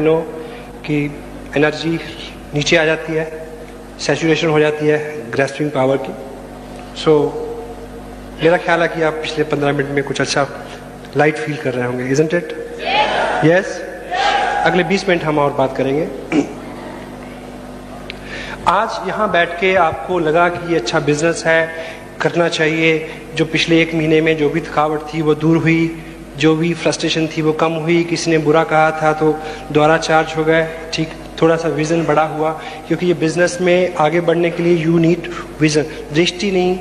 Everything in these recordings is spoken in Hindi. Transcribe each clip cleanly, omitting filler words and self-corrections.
नो कि एनर्जी नीचे आ जाती है, सैचुरेशन हो जाती है ग्रेस्पिंग पावर की। सो मेरा ख्याल है कि आप पिछले 15 मिनट में कुछ अच्छा लाइट फील कर रहे होंगे, इजंट इट? यस। अगले 20 मिनट हम और बात करेंगे। आज यहाँ बैठ के आपको लगा कि ये अच्छा बिजनेस है, करना चाहिए, जो पिछले 1 महीने में जो भी थकावट थी वो दूर हुई, जो भी फ्रस्ट्रेशन थी वो कम हुई, किसी ने बुरा कहा था तो दोबारा चार्ज हो गए, ठीक, थोड़ा सा विजन बड़ा हुआ, क्योंकि ये बिजनेस में आगे बढ़ने के लिए यू नीड विजन, दृष्टि नहीं,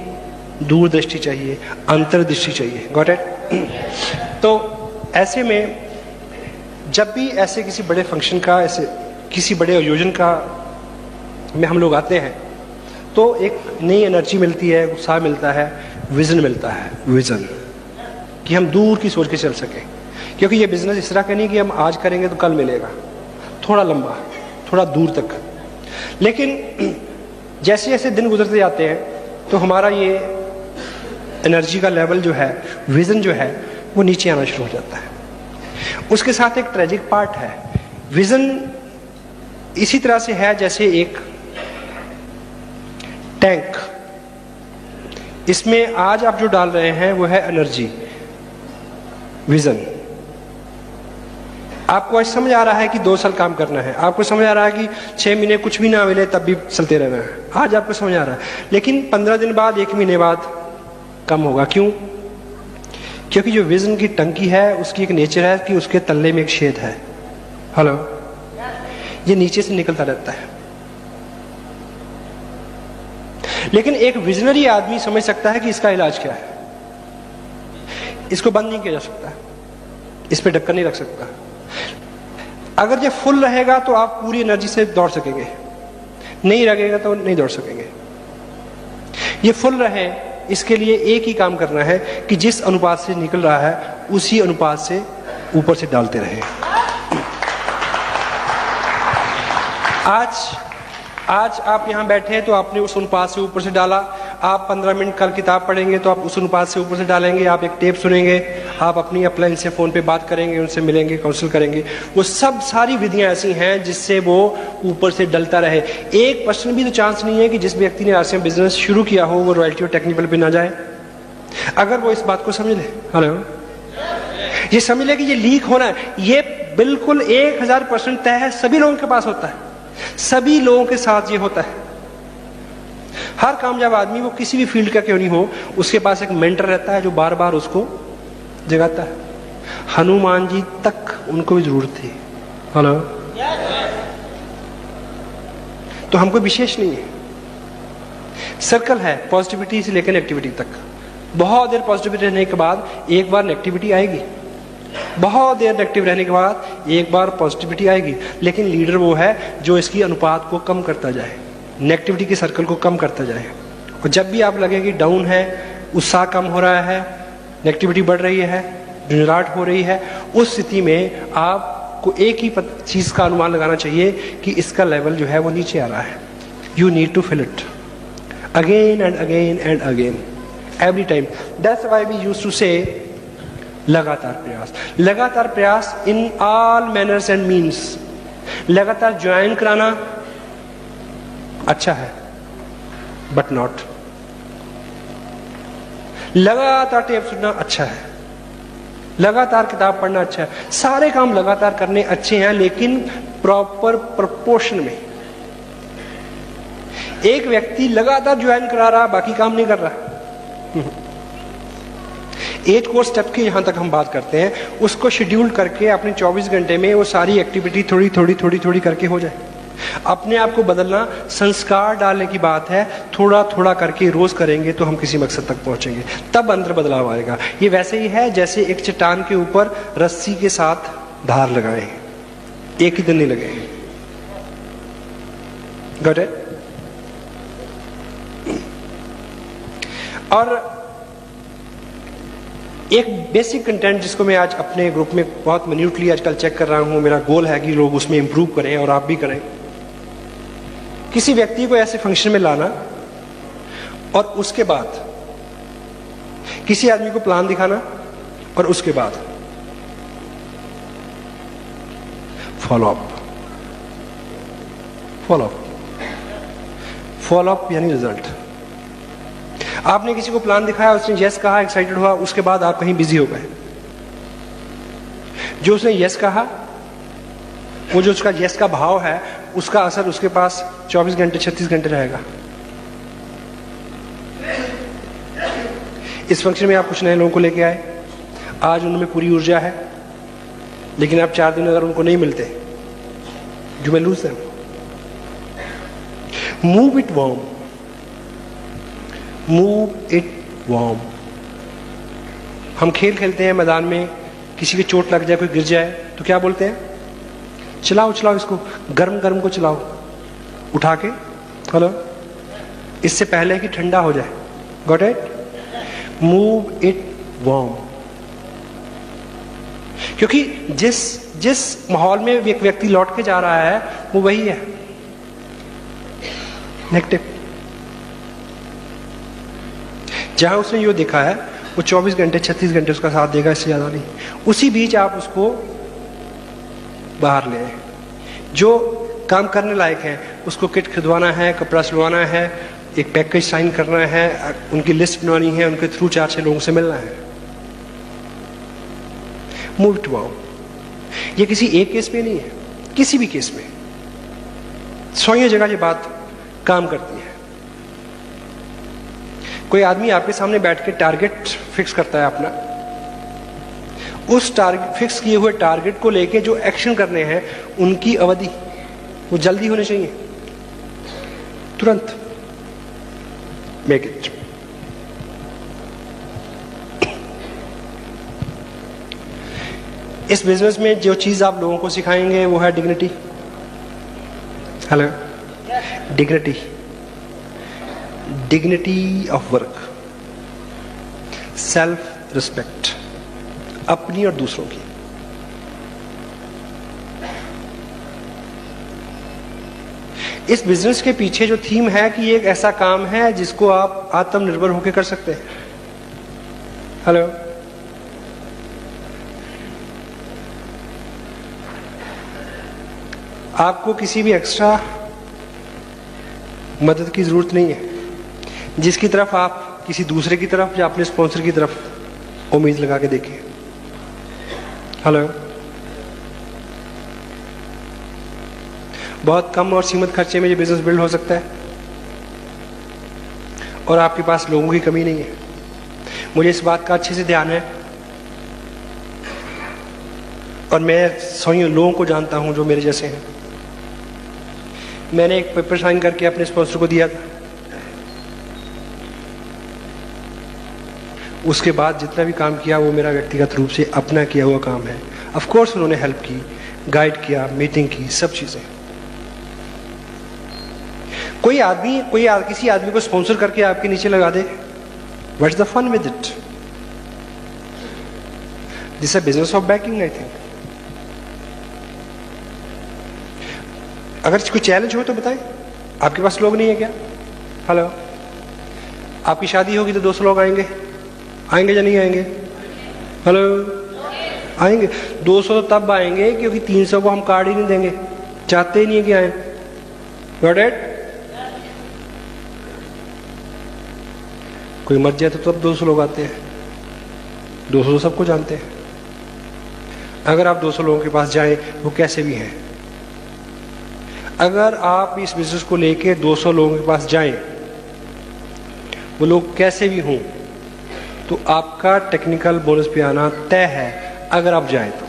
दूरदृष्टि चाहिए, अंतर्दृष्टि चाहिए। Got it? तो ऐसे में जब भी ऐसे किसी बड़े फंक्शन का, ऐसे किसी बड़े आयोजन का में हम लोग आते हैं तो एक नई एनर्जी मिलती है, उत्साह मिलता है, विजन मिलता है, विजन कि हम दूर की सोच के चल सकें। क्योंकि ये बिजनेस इस तरह का नहीं कि हम आज करेंगे तो कल मिलेगा, थोड़ा लंबा, थोड़ा दूर तक। लेकिन जैसे जैसे दिन गुजरते जाते हैं तो हमारा ये एनर्जी का लेवल जो है, विजन जो है, वो नीचे आना शुरू हो जाता है। उसके साथ एक ट्रेजिक पार्ट है। विजन इसी तरह से है जैसे एक टैंक, इसमें आज आप जो डाल रहे हैं वो है एनर्जी, विजन। आपको आज समझ आ रहा है कि 2 साल काम करना है, आपको समझ आ रहा है कि 6 महीने कुछ भी ना मिले तब भी चलते रहना है, आज आपको समझ आ रहा है। लेकिन 15 दिन बाद, 1 महीने बाद कम होगा। क्यों? क्योंकि जो विजन की टंकी है उसकी एक नेचर है कि उसके तल्ले में एक छेद है। हेलो, ये नीचे से निकलता रहता है। लेकिन एक विजनरी आदमी समझ सकता है कि इसका इलाज क्या है, इसको बंद नहीं किया जा सकता, इस पे ढक्कन नहीं रख सकता। अगर ये फुल रहेगा तो आप पूरी एनर्जी से दौड़ सकेंगे, नहीं रहेगा तो नहीं दौड़ सकेंगे। ये फुल रहे, इसके लिए एक ही काम करना है कि जिस अनुपात से निकल रहा है उसी अनुपात से ऊपर से डालते रहें। आज आप यहां बैठे हैं तो आपने उस अनुपात से ऊपर से डाला। आप 15 मिनट कल किताब पढ़ेंगे तो आप उस अनुपात से ऊपर से डालेंगे। आप एक टेप सुनेंगे, आप अपनी अपलाइन से फोन पे बात करेंगे, उनसे मिलेंगे, काउंसिल करेंगे। वो सब सारी विधियां ऐसी हैं जिससे वो ऊपर से डलता रहे। 1% भी तो चांस नहीं है कि जिस व्यक्ति ने आज से बिजनेस शुरू किया हो वो रॉयल्टी और टेक्निकल पे ना जाए, अगर वो इस बात को समझ ले। हेलो, ये समझ ले कि ये लीक होना है, ये बिल्कुल 1000% तय है, सभी लोगों के पास होता है, सभी लोगों के साथ ये होता है। हर कामयाब आदमी, वो किसी भी फील्ड का क्यों नहीं हो, उसके पास एक मेंटर रहता है जो बार बार उसको जगाता है। हनुमान जी तक उनको भी जरूरत थी। हेलो, तो हमको विशेष नहीं है, सर्कल है पॉजिटिविटी से लेकर नेगेटिविटी तक। बहुत देर पॉजिटिविटी रहने के बाद एक बार नेगेटिविटी आएगी, बहुत देर नेगेटिव रहने के बाद एक बार पॉजिटिविटी आएगी। लेकिन लीडर वो है जो इसकी अनुपात को कम करता जाए, नेगेटिविटी के सर्कल को कम करता जाए। और जब भी आप लगे कि डाउन है, उत्साह कम हो रहा है, नेगेटिविटी बढ़ रही है, झुंझलाहट हो रही है, उस स्थिति में आपको एक ही चीज का अनुमान लगाना चाहिए कि इसका लेवल जो है वो नीचे आ रहा है। You need to fill it again and again and again, every time. That's why we used to say लगातार प्रयास, लगातार प्रयास in all manners and means. लगातार ज्वाइन कराना अच्छा है बट नॉट, लगातार टेप सुनना अच्छा है, लगातार किताब पढ़ना अच्छा है, सारे काम लगातार करने अच्छे हैं, लेकिन प्रॉपर प्रोपोर्शन में। एक व्यक्ति लगातार ज्वाइन करा रहा, बाकी काम नहीं कर रहा। 8 कोर्स स्टेप की यहां तक हम बात करते हैं, उसको शेड्यूल करके अपने 24 घंटे में वो सारी एक्टिविटी थोड़ी थोड़ी करके हो जाए। अपने आप को बदलना, संस्कार डालने की बात है। थोड़ा थोड़ा करके रोज करेंगे तो हम किसी मकसद तक पहुंचेंगे, तब अंदर बदलाव आएगा। ये वैसे ही है जैसे एक चट्टान के ऊपर रस्सी के साथ धार लगाएं, एक ही दिन नहीं लगेंगे। Got it? और एक बेसिक कंटेंट जिसको मैं आज अपने ग्रुप में बहुत मिन्यूटली आजकल चेक कर रहा हूं, मेरा गोल है कि लोग उसमें इंप्रूव करें और आप भी करें। किसी व्यक्ति को ऐसे फंक्शन में लाना और उसके बाद किसी आदमी को प्लान दिखाना और उसके बाद follow up. Follow up, follow up यानी रिजल्ट। आपने किसी को प्लान दिखाया, उसने यस कहा, एक्साइटेड हुआ, उसके बाद आप कहीं बिजी हो गए। जो उसने यस कहा, वो जो उसका यस का भाव है, उसका असर उसके पास 24 घंटे 36 घंटे रहेगा। इस फंक्शन में आप कुछ नए लोगों को लेके आए, आज उनमें पूरी ऊर्जा है, लेकिन आप 4 दिन अगर उनको नहीं मिलते, you will lose them. Move it warm, move it warm. हम खेल खेलते हैं मैदान में, किसी की चोट लग जाए, कोई गिर जाए, तो क्या बोलते हैं? चलाओ चलाओ इसको, गर्म गर्म को चलाओ उठा के। हेलो, इससे पहले कि ठंडा हो जाए। Got it? Move it warm. क्योंकि जिस माहौल में एक व्यक्ति लौट के जा रहा है, वो वही है नेगेटिव। जहां उसने यो देखा है, वो 24 घंटे 36 घंटे उसका साथ देगा, इससे ज्यादा नहीं। उसी बीच आप उसको बाहर ले आए। जो काम करने लायक है, उसको किट खरीदवाना है, कपड़ा सिलवाना है, एक पैकेज साइन करना है, उनकी लिस्ट बनवानी है, उनके थ्रू 4-6 लोगों से मिलना है। Move to out. ये किसी एक केस में नहीं है, किसी भी केस में 100 जगह ये बात काम करती है। कोई आदमी आपके सामने बैठ के टारगेट फिक्स करता है अपना, उस टारगेट फिक्स किए हुए टारगेट को लेके जो एक्शन करने हैं, उनकी अवधि वो जल्दी होनी चाहिए, तुरंत। Make it. इस बिजनेस में जो चीज आप लोगों को सिखाएंगे वो है dignity. Hello, dignity, dignity of work, self respect, अपनी और दूसरों की। इस बिजनेस के पीछे जो थीम है कि ये एक ऐसा काम है जिसको आप आत्मनिर्भर होकर कर सकते हैं। हेलो, आपको किसी भी एक्स्ट्रा मदद की जरूरत नहीं है, जिसकी तरफ आप किसी दूसरे की तरफ या अपने स्पॉन्सर की तरफ उम्मीद लगा के देखें। हेलो, बहुत कम और सीमित खर्चे में ये बिजनेस बिल्ड हो सकता है, और आपके पास लोगों की कमी नहीं है। मुझे इस बात का अच्छे से ध्यान है, और मैं 100 लोगों को जानता हूं जो मेरे जैसे हैं। मैंने एक पेपर साइन करके अपने स्पॉन्सर को दिया था, उसके बाद जितना भी काम किया वो मेरा व्यक्तिगत रूप से अपना किया हुआ काम है। ऑफ कोर्स उन्होंने हेल्प की, गाइड किया, मीटिंग की, सब चीजें। किसी आदमी को स्पॉन्सर करके आपके नीचे लगा दे, what's the fun with it? This is business of backing, I think. अगर कोई चैलेंज हो तो बताएं। आपके पास लोग नहीं है क्या? हेलो, आपकी शादी होगी तो 200 लोग आएंगे या नहीं आएंगे? हेलो, आएंगे। 200 तो तब आएंगे क्योंकि 300 को हम कार्ड ही नहीं देंगे, चाहते ही नहीं है कि आए। Got it? कोई मर जाए तो तब 200 लोग आते हैं। 200 सबको जानते हैं। अगर आप 200 लोगों के पास जाएं, वो कैसे भी हैं, अगर आप इस बिजनेस को लेके 200 लोगों के पास जाएं, वो लोग कैसे भी हों, तो आपका टेक्निकल बोनस पे आना तय है, अगर आप जाएं तो।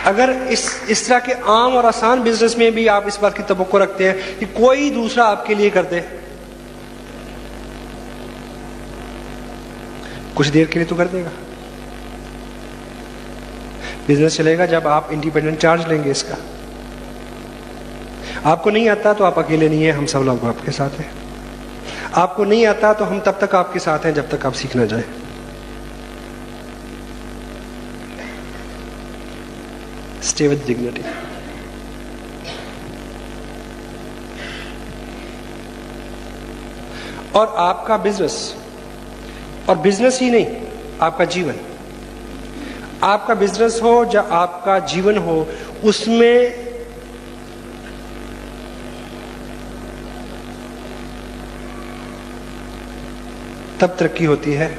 अगर इस तरह के आम और आसान बिजनेस में भी आप इस बात की तवक्को रखते हैं कि कोई दूसरा आपके लिए कर दे, कुछ देर के लिए तो कर देगा। बिजनेस चलेगा जब आप इंडिपेंडेंट चार्ज लेंगे इसका। आपको नहीं आता तो आप अकेले नहीं है, हम सब लोग आपके साथ हैं। आपको नहीं आता तो हम तब तक आपके साथ हैं जब तक आप सीख ना जाए। Stay with dignity. और आपका बिजनेस, और बिजनेस ही नहीं, आपका जीवन, आपका बिजनेस हो या आपका जीवन हो, उसमें तब तरक्की होती है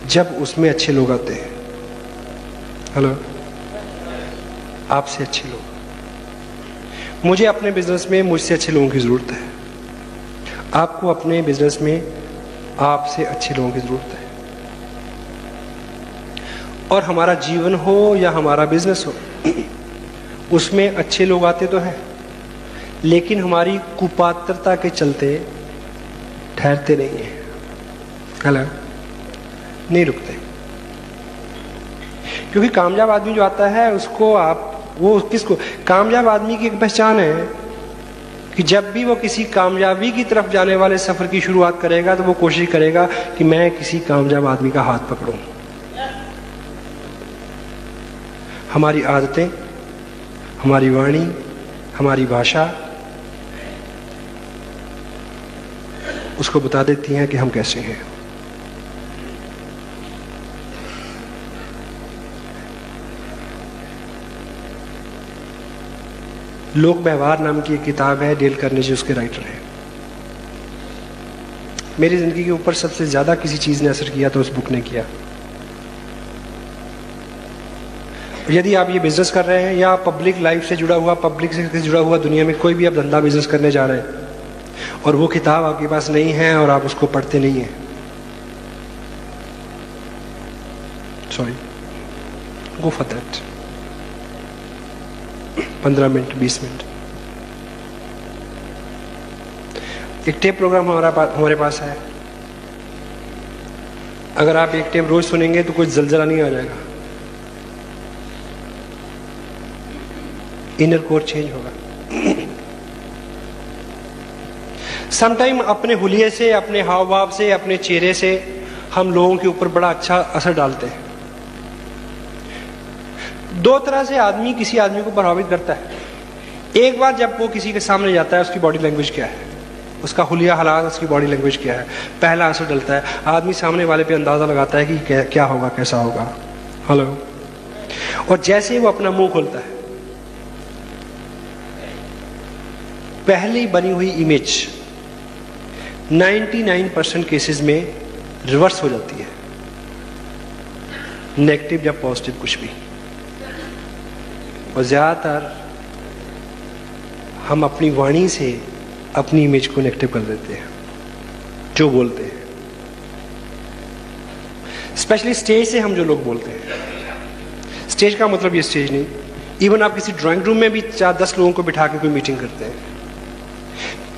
जब उसमें अच्छे लोग आते हैं। हेलो, आपसे अच्छे लोग। मुझे अपने बिजनेस में मुझसे अच्छे लोगों की जरूरत है, आपको अपने बिजनेस में आपसे अच्छे लोगों की जरूरत है। और हमारा जीवन हो या हमारा बिजनेस हो, उसमें अच्छे लोग आते तो हैं, लेकिन हमारी कुपात्रता के चलते ठहरते नहीं हैं। हेलो, नहीं रुकते। क्योंकि कामयाब आदमी जो आता है उसको वो किसको, कामयाब आदमी की एक पहचान है कि जब भी वो किसी कामयाबी की तरफ जाने वाले सफर की शुरुआत करेगा तो वो कोशिश करेगा कि मैं किसी कामयाब आदमी का हाथ पकड़ूं। हमारी आदतें, हमारी वाणी, हमारी भाषा उसको बता देती हैं कि हम कैसे हैं। लोक व्यवहार नाम की एक किताब है, डेल कार्नेगी उसके राइटर हैं। मेरी जिंदगी के ऊपर सबसे ज्यादा किसी चीज ने असर किया तो उस बुक ने किया। यदि आप ये बिजनेस कर रहे हैं या पब्लिक लाइफ से जुड़ा हुआ, पब्लिक से जुड़ा हुआ दुनिया में कोई भी आप धंधा बिजनेस करने जा रहे हैं और वो किताब आपके पास नहीं है और आप उसको पढ़ते नहीं हैं, sorry, go for that. 15 minute, 20 minute. एक टेप प्रोग्राम हमारे पास है। अगर आप एक टेप रोज सुनेंगे तो कोई जलजला नहीं आ जाएगा, इनर कोर चेंज होगा। समटाइम अपने हुलिये से, अपने हाव भाव से, अपने चेहरे से हम लोगों के ऊपर बड़ा अच्छा असर डालते हैं। दो तरह से आदमी किसी आदमी को प्रभावित करता है। एक बार जब वो किसी के सामने जाता है, उसकी बॉडी लैंग्वेज क्या है, उसका हुलिया हालात, उसकी बॉडी लैंग्वेज क्या है, पहला असर डलता है। आदमी सामने वाले पे अंदाजा लगाता है कि क्या होगा, कैसा होगा। हेलो, और जैसे ही वो अपना मुंह खोलता है, पहली बनी हुई इमेज 99% केसेस में रिवर्स हो जाती है, नेगेटिव या पॉजिटिव कुछ भी। और ज्यादातर हम अपनी वाणी से अपनी इमेज को नेगेटिव कर देते हैं, जो बोलते हैं। स्पेशली स्टेज से हम जो लोग बोलते हैं, स्टेज का मतलब ये स्टेज नहीं, इवन आप किसी ड्राइंग रूम में भी 4-10 लोगों को बिठा के कोई मीटिंग करते हैं,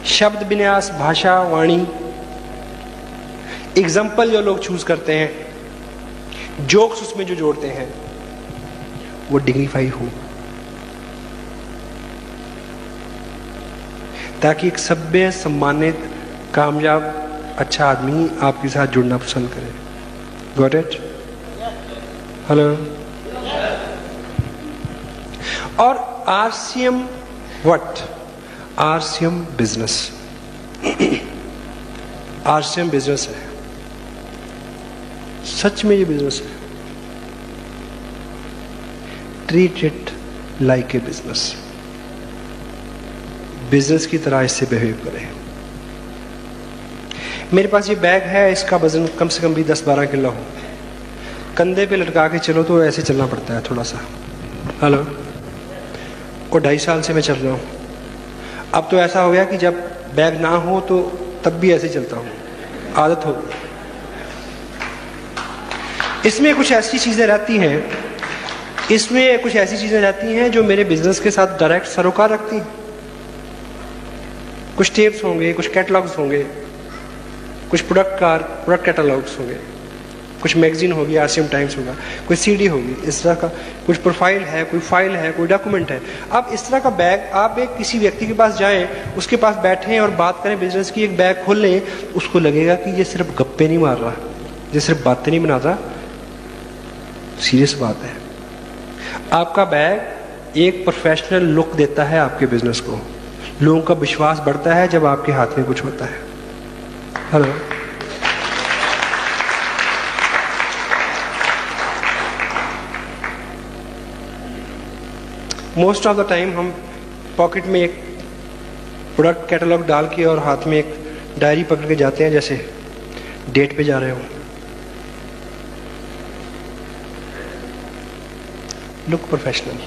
शब्द विन्यास, भाषा, वाणी, एग्जाम्पल जो लोग चूज करते हैं, जोक्स उसमें जो जोड़ते हैं, वो डिग्निफाई हो, ताकि एक सभ्य, सम्मानित, कामयाब, अच्छा आदमी आपके साथ जुड़ना पसंद करे। Got it? हेलो। और RCM what? RCM business. RCM business है, सच में ये बिजनेस है। Treat it like a business. Business की तरह इससे बिहेव करें। मेरे पास ये बैग है, इसका वजन कम से कम भी 10-12 किलो हो। कंधे पे लटका के चलो तो ऐसे चलना पड़ता है थोड़ा सा। हेलो। और 2.5 साल से मैं चल रहा हूँ। अब तो ऐसा हो गया कि जब बैग ना हो तो तब भी ऐसे चलता हूँ, आदत हो गई। इसमें कुछ ऐसी चीजें रहती हैं, जो मेरे बिजनेस के साथ डायरेक्ट सरोकार रखती हैं। कुछ टेप्स होंगे, कुछ कैटलॉग्स होंगे, कुछ प्रोडक्ट कैटलॉग्स होंगे, कुछ मैगजीन होगी, आरसीएम टाइम्स होगा, कोई सीडी होगी, इस तरह का कुछ प्रोफाइल है, कोई फाइल है, कोई डॉक्यूमेंट है। अब इस तरह का बैग आप एक किसी व्यक्ति के पास जाएं, उसके पास बैठें और बात करें बिजनेस की, एक बैग खोल लें, उसको लगेगा कि ये सिर्फ गप्पे नहीं मार रहा, ये सिर्फ बातें नहीं बनाता, सीरियस बात है। आपका बैग एक प्रोफेशनल लुक देता है आपके बिजनेस को। लोगों का विश्वास बढ़ता है जब आपके हाथ में कुछ होता है। Hello. Most of the time हम पॉकेट में एक प्रोडक्ट कैटलॉग डाल के और हाथ में एक डायरी पकड़ के जाते हैं, जैसे डेट पे जा रहे हो। Look professional.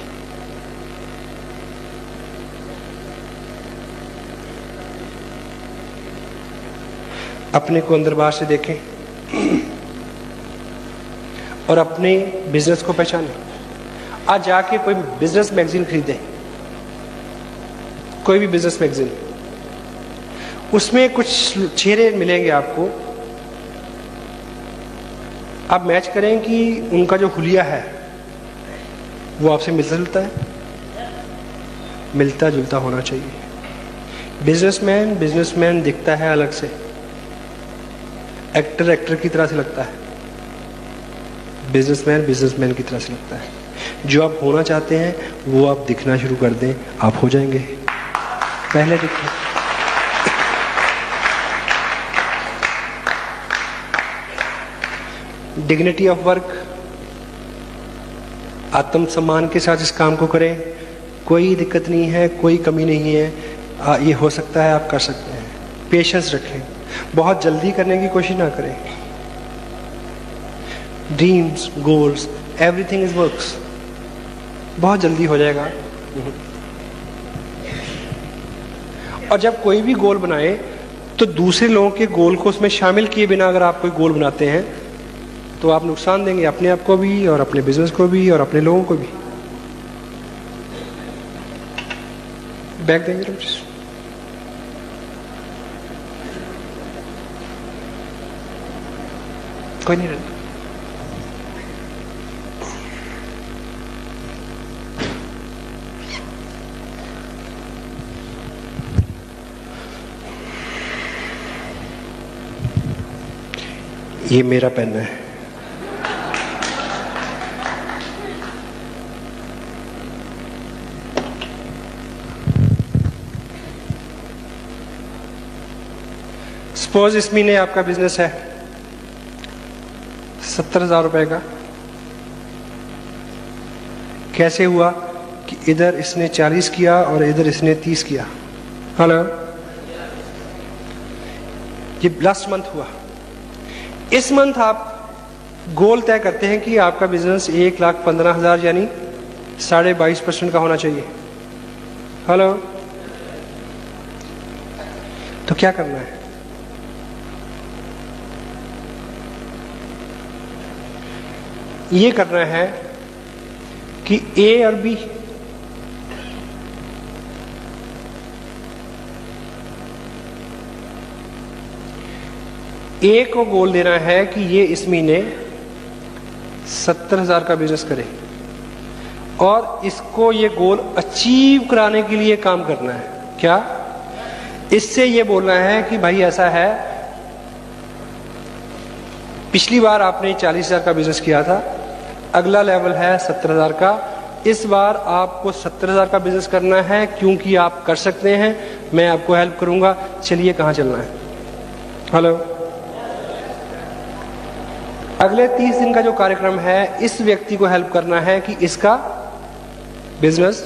अपने को अंदर बाहर से देखें और अपने बिजनेस को पहचानें। आज जाके कोई बिजनेस मैगजीन खरीदें, कोई भी बिजनेस मैगजीन, उसमें कुछ चेहरे मिलेंगे आपको। आप मैच करें कि उनका जो हुलिया है वो आपसे मिलता जुलता है, मिलता जुलता होना चाहिए। बिजनेसमैन दिखता है अलग से, एक्टर की तरह से लगता है, बिजनेसमैन की तरह से लगता है। जो आप होना चाहते हैं वो आप दिखना शुरू कर दें, आप हो जाएंगे। पहले दिखें। डिग्निटी ऑफ वर्क, आत्मसम्मान के साथ इस काम को करें। कोई दिक्कत नहीं है, कोई कमी नहीं है, ये हो सकता है, आप कर सकते हैं। पेशेंस रखें, बहुत जल्दी करने की कोशिश ना करें। Dreams, goals, everything is works, बहुत जल्दी हो जाएगा। और जब कोई भी गोल बनाए तो दूसरे लोगों के गोल को उसमें शामिल किए बिना अगर आप कोई गोल बनाते हैं तो आप नुकसान देंगे अपने आप को भी और अपने बिजनेस को भी और अपने लोगों को भी। बैक देंगे लोग, कोई नहीं रहता। ये मेरा पेन है। सपोज इस महीने आपका बिजनेस है 70,000 रुपए का। कैसे हुआ कि इधर इसने 40 किया और इधर इसने 30 किया। हेलो, ये लास्ट मंथ हुआ। इस मंथ आप गोल तय करते हैं कि आपका बिजनेस 1,15,000 यानी 22.5% का होना चाहिए। हेलो, तो क्या करना है? ये करना है कि ए और बी, ए को गोल देना है कि ये इस महीने 70,000 का बिजनेस करे और इसको ये गोल अचीव कराने के लिए काम करना है। क्या? इससे ये बोलना है कि भाई ऐसा है, पिछली बार आपने 40,000 का बिजनेस किया था, अगला लेवल है 70,000 का। इस बार आपको 70,000 का बिजनेस करना है क्योंकि आप कर सकते हैं, मैं आपको हेल्प करूंगा। चलिए कहां चलना है? हेलो, अगले 30 दिन का जो कार्यक्रम है, इस व्यक्ति को हेल्प करना है कि इसका बिजनेस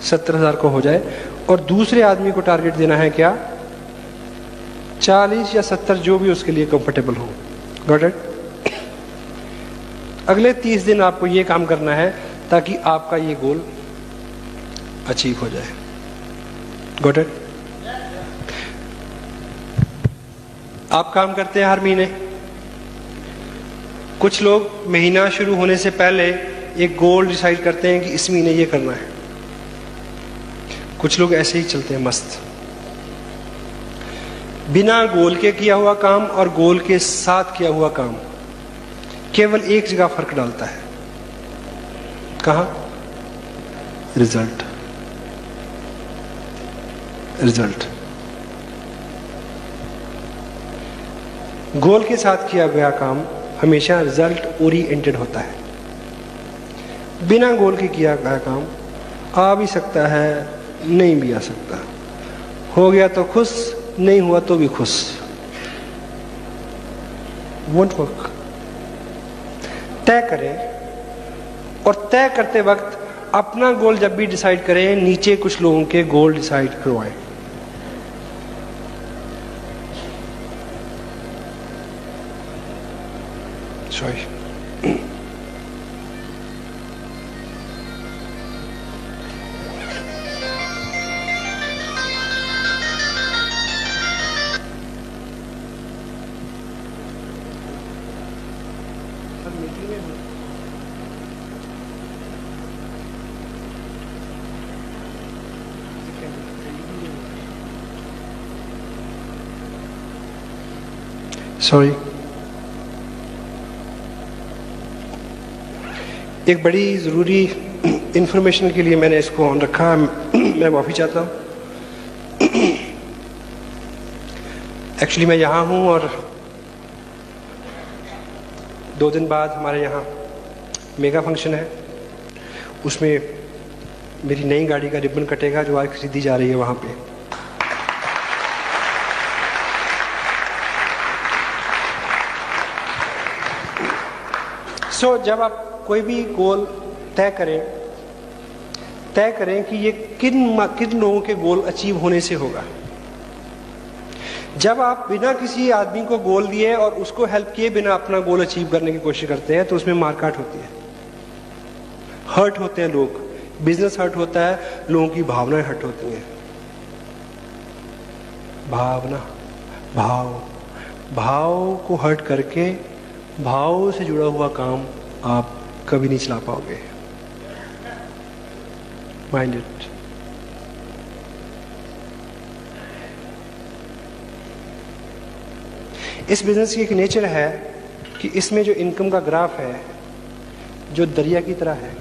70,000 को हो जाए और दूसरे आदमी को टारगेट देना है क्या? 40 या 70, जो भी उसके लिए कंफर्टेबल हो। Got it? अगले 30 दिन आपको ये काम करना है ताकि आपका ये गोल अचीव हो जाए। Got it? आप काम करते हैं हर महीने। कुछ लोग महीना शुरू होने से पहले एक गोल डिसाइड करते हैं कि इस महीने ये करना है। कुछ लोग ऐसे ही चलते हैं मस्त, बिना गोल के किया हुआ काम और गोल के साथ किया हुआ काम केवल एक जगह फर्क डालता है। कहां? रिजल्ट। रिजल्ट। गोल के साथ किया गया काम हमेशा रिजल्ट ओरिएंटेड होता है। बिना गोल के किया गया काम आ भी सकता है, नहीं भी आ सकता। हो गया तो खुश, नहीं हुआ तो भी खुश। Won't work. तय करें और तय करते वक्त अपना गोल जब भी डिसाइड करें, नीचे कुछ लोगों के गोल डिसाइड करवाएं। Sorry, sorry. एक बड़ी ज़रूरी इंफॉर्मेशन के लिए मैंने इसको ऑन रखा, मैं माफ़ी चाहता हूँ। एक्चुअली मैं यहाँ हूँ और 2 दिन बाद हमारे यहाँ मेगा फंक्शन है, उसमें मेरी नई गाड़ी का रिबन कटेगा जो आज खरीदी जा रही है वहाँ पे। जब आप कोई भी गोल तय करें कि ये किन लोगों के गोल अचीव होने से होगा। जब आप बिना किसी आदमी को गोल दिए और उसको हेल्प किए बिना अपना गोल अचीव करने की कोशिश करते हैं तो उसमें मारकाट होती है, हर्ट होते हैं लोग, बिजनेस हर्ट होता है, लोगों की भावनाएं हर्ट होती हैं। भाव को हर्ट करके भाव से जुड़ा हुआ काम आप कभी नहीं चला पाओगे। Mind it. इस बिजनेस की एक नेचर है कि इसमें जो इनकम का ग्राफ है जो दरिया की तरह है,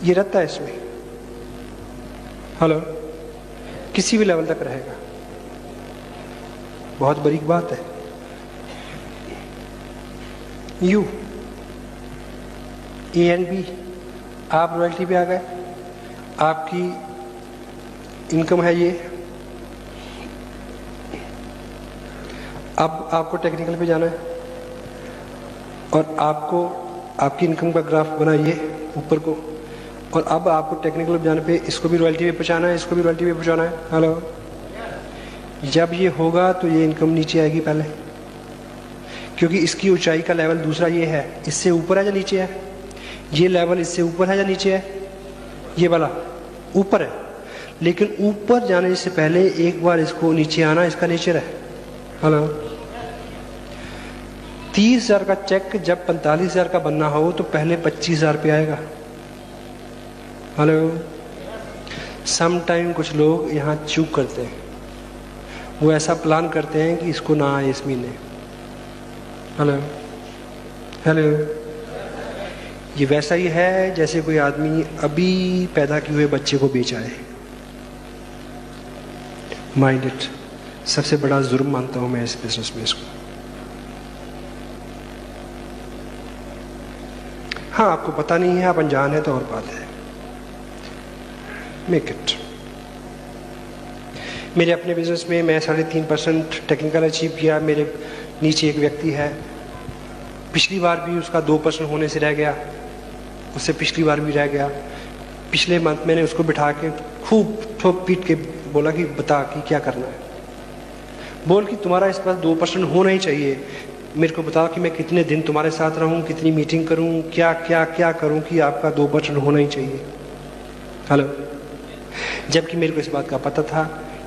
ये रहता है इसमें, हेलो, किसी भी लेवल तक रहेगा। बहुत बड़ी बात है। यू ए एंड बी, आप रॉयल्टी पे आ गए, आपकी इनकम है ये। अब आपको टेक्निकल पे जाना है और आपको आपकी इनकम का ग्राफ बना ये ऊपर को, और अब आपको टेक्निकल पे जाने पे इसको भी रॉयल्टी पे पहुंचाना है, इसको भी रॉयल्टी पे पहुंचाना है। हेलो, जब ये होगा तो ये इनकम नीचे आएगी पहले, क्योंकि इसकी ऊंचाई का लेवल दूसरा ये है, इससे ऊपर है या नीचे है, ये लेवल इससे ऊपर है या नीचे है, ये वाला ऊपर है, लेकिन ऊपर जाने से पहले एक बार इसको नीचे आना इसका नेचर है। हेलो, 30,000 का चेक जब 45,000 का बनना हो तो पहले 25,000 पे आएगा। हेलो, सम टाइम कुछ लोग यहाँ चूक करते हैं, वो ऐसा प्लान करते हैं कि इसको ना आए इस महीने। हेलो हेलो, ये वैसा ही है जैसे कोई आदमी अभी पैदा किए हुए बच्चे को बेच आए। माइंड इट, सबसे बड़ा जुर्म मानता हूं मैं इस बिजनेस में इसको। हाँ, आपको पता नहीं है, आप अनजान है तो और बात है। Make it. मेरे अपने बिजनेस में मैं 3.5% टेक्निकल अचीव किया। मेरे नीचे एक व्यक्ति है, पिछली बार भी उसका 2% होने से रह गया, उससे पिछली बार भी रह गया। पिछले मंथ मैंने उसको बिठा के खूब ठोक पीट के बोला कि बता कि क्या करना है। बोल कि तुम्हारा इस पास 2% होना ही चाहिए, मेरे को बताओ कि मैं कितने दिन तुम्हारे साथ रहूं, कितनी मीटिंग करूं, क्या क्या क्या करूं कि आपका 2% होना ही चाहिए। हेलो, जबकि मेरे को इस बात का पता था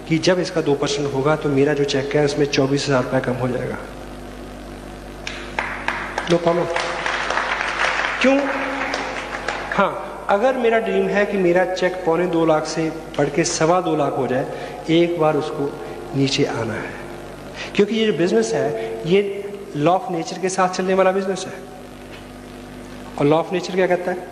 कि जब इसका 2% होगा तो मेरा जो चेक है उसमें 24,000 रुपये कम हो जाएगा। No problem. क्यों? हाँ, अगर मेरा ड्रीम है कि मेरा चेक 2.25 लाख से बढ़ के 2.25 लाख हो जाए, एक बार उसको नीचे आना है, क्योंकि ये जो बिजनेस है ये लॉ ऑफ नेचर के साथ चलने वाला बिजनेस है। और लॉ ऑफ नेचर क्या कहता है?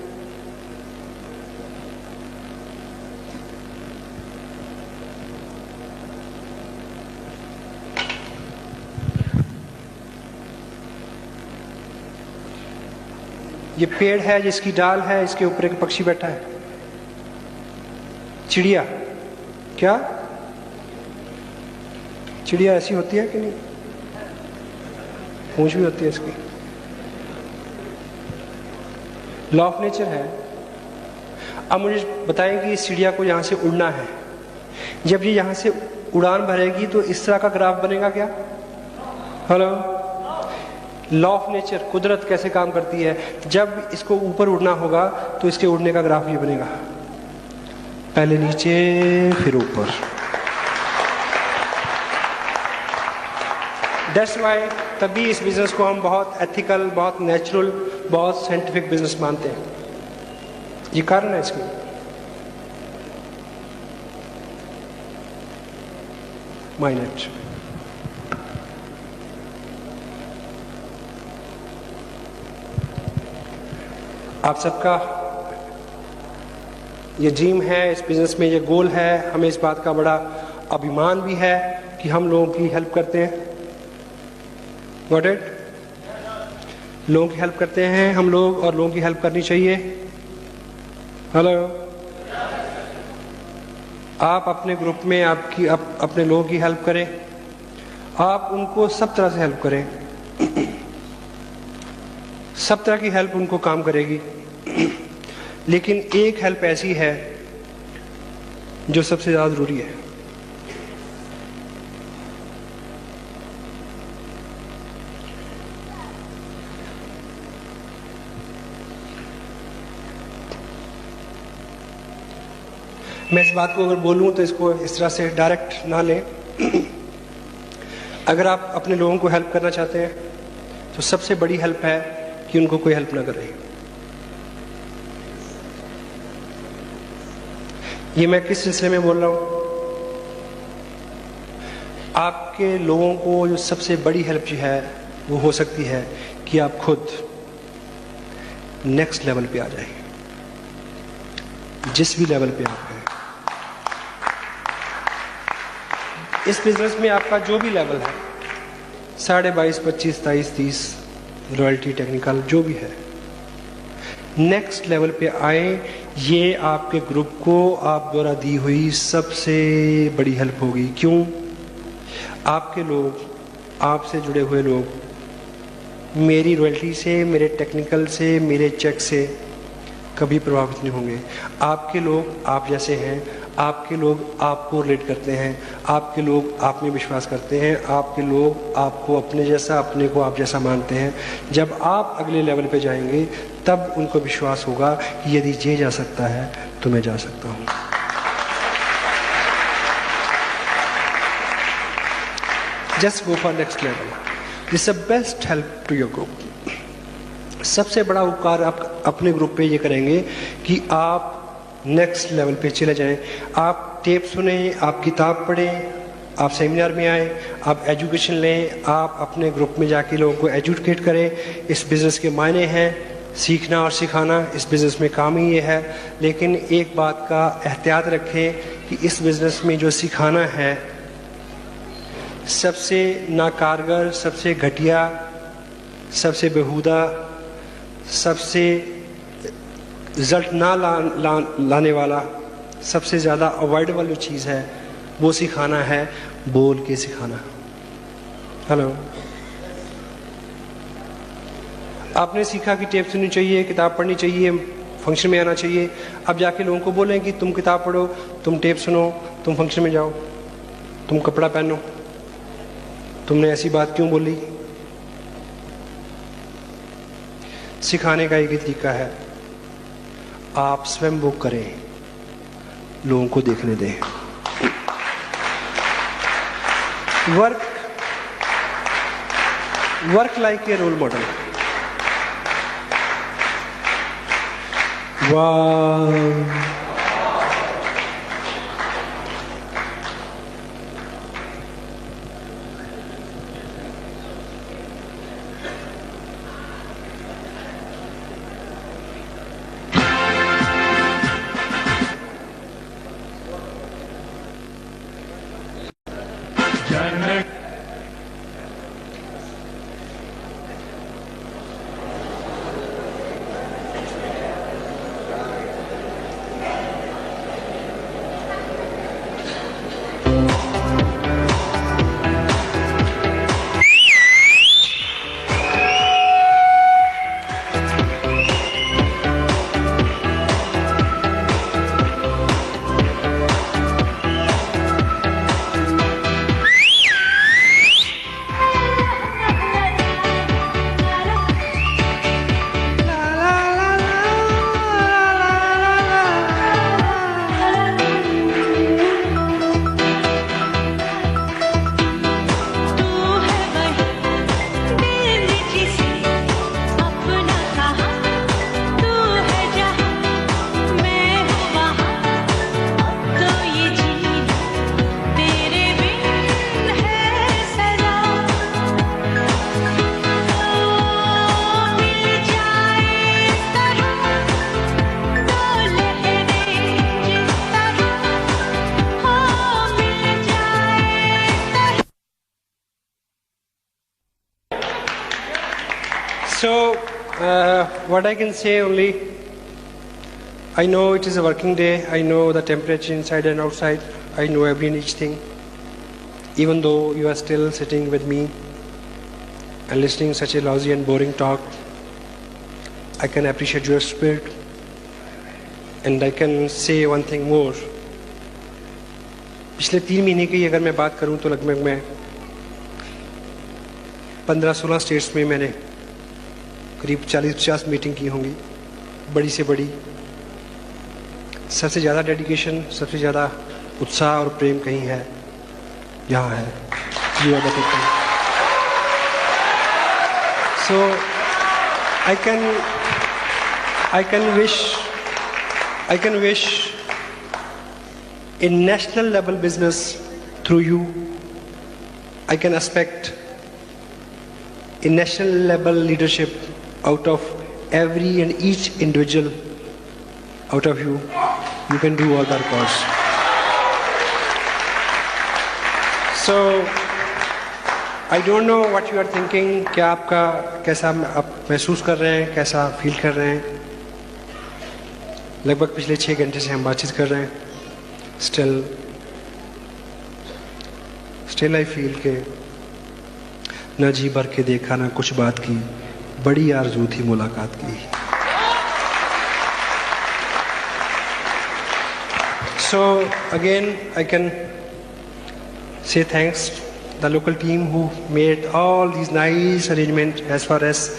ये पेड़ है जिसकी डाल है, इसके ऊपर एक पक्षी बैठा है, चिड़िया। क्या चिड़िया ऐसी होती है कि नहीं? पूंछ भी होती है इसकी। लॉ ऑफ नेचर है। अब मुझे बताएं कि इस चिड़िया को यहाँ से उड़ना है, जब ये यहाँ से उड़ान भरेगी तो इस तरह का ग्राफ बनेगा क्या? हेलो, लॉ ऑफ नेचर, कुदरत कैसे काम करती है। जब इसको ऊपर उड़ना होगा तो इसके उड़ने का ग्राफ ये बनेगा, पहले नीचे फिर ऊपर। दैट्स वाई तभी इस बिजनेस को हम बहुत एथिकल, बहुत नेचुरल, बहुत साइंटिफिक बिजनेस मानते हैं। ये कारण है इसकी। माइनेट आप सबका ये ड्रीम है, इस बिजनेस में ये गोल है। हमें इस बात का बड़ा अभिमान भी है कि हम लोगों की हेल्प करते हैं। Got it? लोगों की हेल्प करते हैं हम लोग, और लोगों की हेल्प करनी चाहिए। हेलो, आप अपने ग्रुप में अपने लोगों की हेल्प करें, आप उनको सब तरह से हेल्प करें, सब तरह की हेल्प उनको काम करेगी। लेकिन एक हेल्प ऐसी है जो सबसे ज्यादा जरूरी है। मैं इस बात को अगर बोलूं तो इसको इस तरह से डायरेक्ट ना लें। अगर आप अपने लोगों को हेल्प करना चाहते हैं तो सबसे बड़ी हेल्प है कि उनको कोई हेल्प ना करे। ये मैं किस सिलसिले में बोल रहा हूं? आपके लोगों को जो सबसे बड़ी हेल्प जो है वो हो सकती है कि आप खुद नेक्स्ट लेवल पे आ जाएं, जिस भी लेवल पे आप हैं। इस बिजनेस में आपका जो भी लेवल है, 22.5, 25, 23, 30, रॉयल्टी, टेक्निकल, जो भी है, नेक्स्ट लेवल पे आए। ये आपके ग्रुप को आप द्वारा दी हुई सबसे बड़ी हेल्प होगी। क्यों? आपके लोग, आपसे जुड़े हुए लोग मेरी रॉयल्टी से, मेरे टेक्निकल से, मेरे चेक से कभी प्रभावित नहीं होंगे। आपके लोग आप जैसे हैं, आपके लोग आपको रिलेट करते हैं, आपके लोग आप में विश्वास करते हैं, आपके लोग आपको अपने जैसा, अपने को आप जैसा मानते हैं। जब आप अगले लेवल पे जाएंगे तब उनको विश्वास होगा कि यदि ये जा सकता है तो मैं जा सकता हूँ। Just go for next level. This is the best help to your group. सबसे बड़ा उपकार आप अपने ग्रुप पे ये करेंगे कि आप नेक्स्ट लेवल पे चले जाएं। आप टेप सुने, आप किताब पढ़ें, आप सेमिनार में आए, आप एजुकेशन लें, आप अपने ग्रुप में जाके लोगों को एजुकेट करें। इस बिज़नेस के मायने हैं सीखना और सिखाना, इस बिज़नेस में काम ही ये है। लेकिन एक बात का एहतियात रखें कि इस बिज़नेस में जो सिखाना है सबसे नाकारगर, सबसे घटिया, सबसे बेहुदा, सबसे रिजल्ट ना लाने वाला, सबसे ज़्यादा अवॉइडेबल जो चीज़ है वो सिखाना है, बोल के सिखाना। हेलो, आपने सीखा कि टेप सुननी चाहिए, किताब पढ़नी चाहिए, फंक्शन में आना चाहिए। अब जाके लोगों को बोलें कि तुम किताब पढ़ो, तुम टेप सुनो, तुम फंक्शन में जाओ, तुम कपड़ा पहनो, तुमने ऐसी बात क्यों बोली? सिखाने का एक ही तरीका है, आप स्वयं वो करें, लोगों को देखने दें। Work like a role model. वाह, So, what I can say only, I know it is a working day, I know the temperature inside and outside, I know every and each thing. Even though you are still sitting with me and listening such a lousy and boring talk, I can appreciate your spirit. And I can say one thing more. पिछले 3 महीने की अगर मैं बात करूं तो लगभग मैं 15-16 स्टेट्स में मैंने करीब 40-50 मीटिंग की होंगी, बड़ी से बड़ी। सबसे ज़्यादा डेडिकेशन, सबसे ज़्यादा उत्साह और प्रेम कहीं है, यहाँ है। You are the people. So I can wish a national level business through you. I can expect a national level leadership out of every and each individual out of you. You can do all the records. So I don't know what you are thinking. क्या आपका कैसा आप महसूस कर रहे हैं, कैसा फील कर रहे हैं? लगभग पिछले 6 घंटे से हम बातचीत कर रहे हैं। Still I feel के न जी भर के देखा ना कुछ बात की, बड़ी आरज़ू थी मुलाकात की। So again I can say thanks the local team who made all these nice arrangements as far as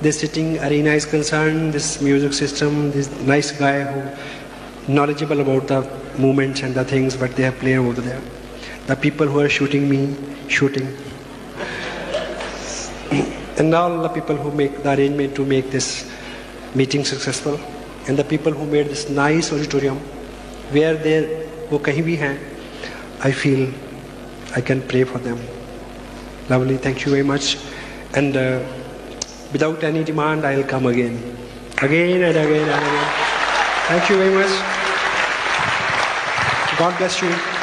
this sitting arena is concerned, this music system, this nice guy who knowledgeable about the movements and the things what they have played over there. The people who are shooting, and all the people who make the arrangement to make this meeting successful, and the people who made this nice auditorium, where they wo kahin bhi hain, I feel I can pray for them. Lovely, thank you very much. And without any demand, I'll come again and again. Thank you very much. God bless you.